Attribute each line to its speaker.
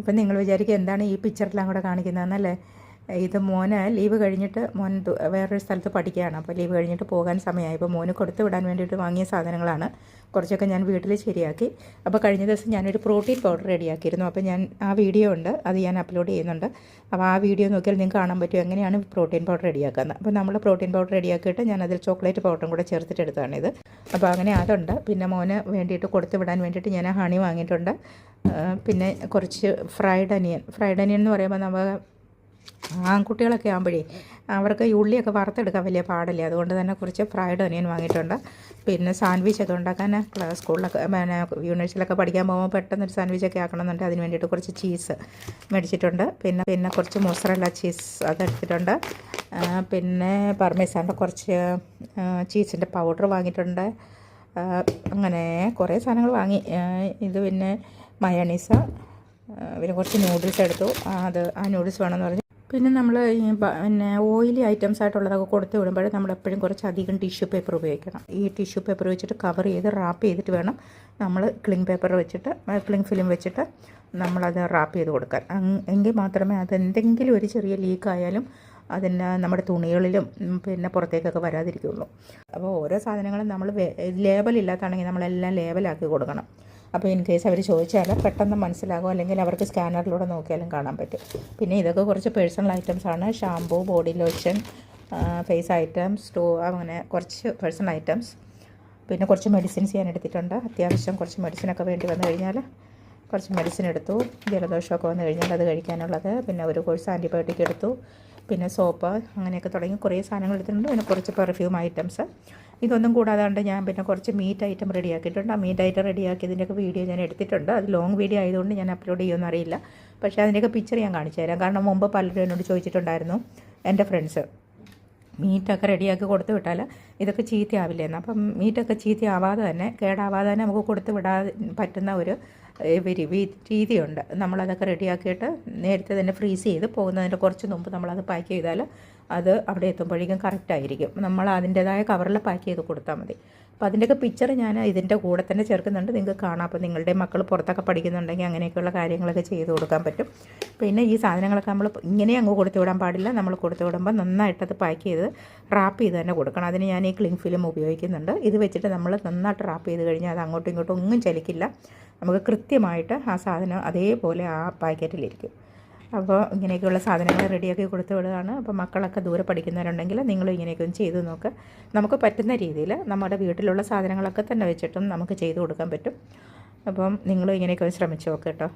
Speaker 1: ഇപ്പം നിങ്ങൾ വിചാരിക്കുക എന്താണ് ഈ പിക്ചറിലെല്ലാം കൂടെ കാണിക്കുന്നതെന്നല്ലേ. ഇത് മോന് ലീവ് കഴിഞ്ഞിട്ട് മോൻ വേറൊരു സ്ഥലത്ത് പഠിക്കുകയാണ്. അപ്പോൾ ലീവ് കഴിഞ്ഞിട്ട് പോകാൻ സമയമായി. അപ്പോൾ മോന് കൊടുത്തു വിടാൻ വേണ്ടിയിട്ട് വാങ്ങിയ സാധനങ്ങളാണ്. കുറച്ചൊക്കെ ഞാൻ വീട്ടിൽ ശരിയാക്കി. അപ്പോൾ കഴിഞ്ഞ ദിവസം ഞാനൊരു പ്രോട്ടീൻ പൗഡർ റെഡിയാക്കിയിരുന്നു. അപ്പോൾ ഞാൻ ആ വീഡിയോ ഉണ്ട്, അത് ഞാൻ അപ്ലോഡ് ചെയ്യുന്നുണ്ട്. അപ്പോൾ ആ വീഡിയോ നോക്കിയാൽ നിങ്ങൾക്ക് കാണാൻ പറ്റും എങ്ങനെയാണ് പ്രോട്ടീൻ പൗഡർ റെഡിയാക്കുന്നത്. അപ്പോൾ നമ്മൾ പ്രോട്ടീൻ പൗഡർ റെഡിയാക്കിയിട്ട് ഞാൻ അതിൽ ചോക്ലേറ്റ് പൗഡറും കൂടെ ചേർത്തിട്ടെടുത്താണിത്. അപ്പോൾ അങ്ങനെ അതുണ്ട്. പിന്നെ മോന് വേണ്ടിയിട്ട് കൊടുത്തു വിടാൻ വേണ്ടിയിട്ട് ഞാൻ ഹണി വാങ്ങിയിട്ടുണ്ട്. പിന്നെ കുറച്ച് ഫ്രൈഡ് അനിയൻ എന്ന് പറയുമ്പോൾ നമ്മൾ ആൺകുട്ടികളൊക്കെ ആകുമ്പോഴേ അവർക്ക് ഈ ഉള്ളിയൊക്കെ വറുത്തെടുക്കാൻ വലിയ പാടില്ല. അതുകൊണ്ട് തന്നെ കുറച്ച് ഫ്രൈഡ് ഒനിയൻ വാങ്ങിയിട്ടുണ്ട്. പിന്നെ സാൻഡ്വിച്ചൊക്കെ ഉണ്ടാക്കാൻ സ്കൂളിലൊക്കെ പിന്നെ യൂണിവേഴ്സിറ്റിയിലൊക്കെ പഠിക്കാൻ പോകുമ്പോൾ പെട്ടെന്നൊരു സാൻഡ്വിച്ചൊക്കെ ആക്കണമെന്നുണ്ട്. അതിന് വേണ്ടിയിട്ട് കുറച്ച് ചീസ് മേടിച്ചിട്ടുണ്ട്. പിന്നെ കുറച്ച് മൊസറല്ല ചീസ് അതെടുത്തിട്ടുണ്ട്. പിന്നെ പർമേസാൻ്റെ കുറച്ച് ചീസിൻ്റെ പൗഡർ വാങ്ങിയിട്ടുണ്ട്. അങ്ങനെ കുറേ സാധനങ്ങൾ വാങ്ങി. ഇത് പിന്നെ മയോണീസ്, പിന്നെ കുറച്ച് നൂഡിൽസ് എടുത്തു. ആ നൂഡിൽസ് വേണമെന്ന് പറഞ്ഞു. പിന്നെ നമ്മൾ പിന്നെ ഓയിലി ഐറ്റംസ് ആയിട്ടുള്ളതൊക്കെ കൊടുത്ത് വിടുമ്പോൾ നമ്മളെപ്പോഴും കുറച്ചധികം ടിഷ്യൂ പേപ്പർ ഉപയോഗിക്കണം. ഈ ടിഷ്യൂ പേപ്പർ വെച്ചിട്ട് കവർ ചെയ്ത് റാപ്പ് ചെയ്തിട്ട് വേണം നമ്മൾ ക്ലിങ് ഫിലിം വെച്ചിട്ട് നമ്മളത് റാപ്പ് ചെയ്ത് കൊടുക്കാൻ. എങ്കിൽ മാത്രമേ അതെന്തെങ്കിലും ഒരു ചെറിയ ലീക്കായാലും അതിന് നമ്മുടെ തുണികളിലും പിന്നെ പുറത്തേക്കൊക്കെ വരാതിരിക്കുകയുള്ളൂ. അപ്പോൾ ഓരോ സാധനങ്ങളും നമ്മൾ ലേബലില്ലാത്താണെങ്കിൽ നമ്മളെല്ലാം ലേബലാക്കി കൊടുക്കണം. അപ്പോൾ ഇൻ കേസ് അവർ ചോദിച്ചാൽ പെട്ടെന്ന് മനസ്സിലാകും, അല്ലെങ്കിൽ അവർക്ക് സ്കാനറിലൂടെ നോക്കിയാലും കാണാൻ പറ്റും. പിന്നെ ഇതൊക്കെ കുറച്ച് പേഴ്സണൽ ഐറ്റംസാണ്. Shampoo, body lotion, face items, അങ്ങനെ കുറച്ച് പേഴ്സണൽ ഐറ്റംസ്. പിന്നെ കുറച്ച് മെഡിസിൻസ് ഞാൻ എടുത്തിട്ടുണ്ട്. അത്യാവശ്യം കുറച്ച് മെഡിസിനൊക്കെ വേണ്ടി വന്നു കഴിഞ്ഞാൽ കുറച്ച് മെഡിസിൻ എടുത്തു. ജലദോഷമൊക്കെ വന്നു കഴിഞ്ഞാൽ അത് കഴിക്കാനുള്ളത്. പിന്നെ ഒരു കോഴ്സ് ആൻറ്റിബയോട്ടിക് എടുത്തു. പിന്നെ സോപ്പ്, അങ്ങനെയൊക്കെ തുടങ്ങി കുറേ സാധനങ്ങൾ എടുത്തിട്ടുണ്ട്. പിന്നെ കുറച്ച് പെർഫ്യൂം ഐറ്റംസ്. ഇതൊന്നും കൂടാതെ ഞാൻ പിന്നെ കുറച്ച് മീറ്റ് ഐറ്റം റെഡിയാക്കിയിട്ടുണ്ട്. ആ മീറ്റ് ഐറ്റം റെഡിയാക്കിയതിൻ്റെയൊക്കെ വീഡിയോ ഞാൻ എടുത്തിട്ടുണ്ട്. അത് ലോങ് വീഡിയോ ആയതുകൊണ്ട് ഞാൻ അപ്ലോഡ് ചെയ്യുമെന്ന് അറിയില്ല. പക്ഷേ അതിൻ്റെയൊക്കെ പിക്ചർ ഞാൻ കാണിച്ചു തരാം. കാരണം മുമ്പ് പലരും എന്നോട് ചോദിച്ചിട്ടുണ്ടായിരുന്നു, എൻ്റെ ഫ്രണ്ട്സ്, മീറ്റൊക്കെ റെഡിയാക്കി കൊടുത്തു വിട്ടാൽ ഇതൊക്കെ ചീത്തയാവില്ലെന്ന്. അപ്പം മീറ്റൊക്കെ ചീത്തയാവാതെ തന്നെ, കേടാവാതെ തന്നെ നമുക്ക് കൊടുത്തു വിടാൻ പറ്റുന്ന ഒരു രീതിയുണ്ട്. നമ്മളതൊക്കെ റെഡിയാക്കിയിട്ട് നേരത്തെ തന്നെ ഫ്രീസ് ചെയ്ത് പോകുന്നതിൻ്റെ കുറച്ച് മുമ്പ് നമ്മളത് പാക്ക് ചെയ്താൽ അത് അവിടെ എത്തുമ്പോഴേക്കും കറക്റ്റായിരിക്കും. നമ്മൾ അതിൻ്റേതായ കവറിൽ പാക്ക് ചെയ്ത് കൊടുത്താൽ മതി. അപ്പോൾ അതിൻ്റെയൊക്കെ പിക്ചർ ഞാൻ ഇതിൻ്റെ കൂടെ തന്നെ ചേർക്കുന്നുണ്ട്, നിങ്ങൾക്ക് കാണാം. അപ്പോൾ നിങ്ങളുടെ മക്കൾ പുറത്തൊക്കെ പഠിക്കുന്നുണ്ടെങ്കിൽ അങ്ങനെയൊക്കെയുള്ള കാര്യങ്ങളൊക്കെ ചെയ്ത് കൊടുക്കാൻ പറ്റും. പിന്നെ ഈ സാധനങ്ങളൊക്കെ നമ്മൾ ഇങ്ങനെ അങ്ങ് കൊടുത്തു വിടാൻ പാടില്ല. നമ്മൾ കൊടുത്തു വിടുമ്പോൾ നന്നായിട്ടത് പാക്ക് ചെയ്ത് റാപ്പ് ചെയ്ത് തന്നെ കൊടുക്കണം. അതിന് ഞാൻ ഈ ക്ലിങ് ഫിലിം ഉപയോഗിക്കുന്നുണ്ട്. ഇത് വെച്ചിട്ട് നമ്മൾ നന്നായിട്ട് റാപ്പ് ചെയ്ത് കഴിഞ്ഞാൽ അത് അങ്ങോട്ടും ഇങ്ങോട്ടും ഒന്നും ചലിക്കില്ല. നമുക്ക് കൃത്യമായിട്ട് ആ സാധനം അതേപോലെ ആ പാക്കറ്റിലിരിക്കും. അപ്പോൾ ഇങ്ങനെയൊക്കെയുള്ള സാധനങ്ങൾ റെഡിയാക്കി കൊടുത്തു വിടുകയാണ്. അപ്പോൾ മക്കളൊക്കെ ദൂരെ പഠിക്കുന്നവരുണ്ടെങ്കിൽ നിങ്ങളും ഇങ്ങനെയൊക്കെ ഒന്ന് ചെയ്ത് നോക്കുക. നമുക്ക് പറ്റുന്ന രീതിയിൽ നമ്മുടെ വീട്ടിലുള്ള സാധനങ്ങളൊക്കെ തന്നെ വെച്ചിട്ടും നമുക്ക് ചെയ്ത് കൊടുക്കാൻ പറ്റും. അപ്പം നിങ്ങളും ഇങ്ങനെയൊക്കെ ഒന്ന് ശ്രമിച്ച് നോക്കുക കേട്ടോ.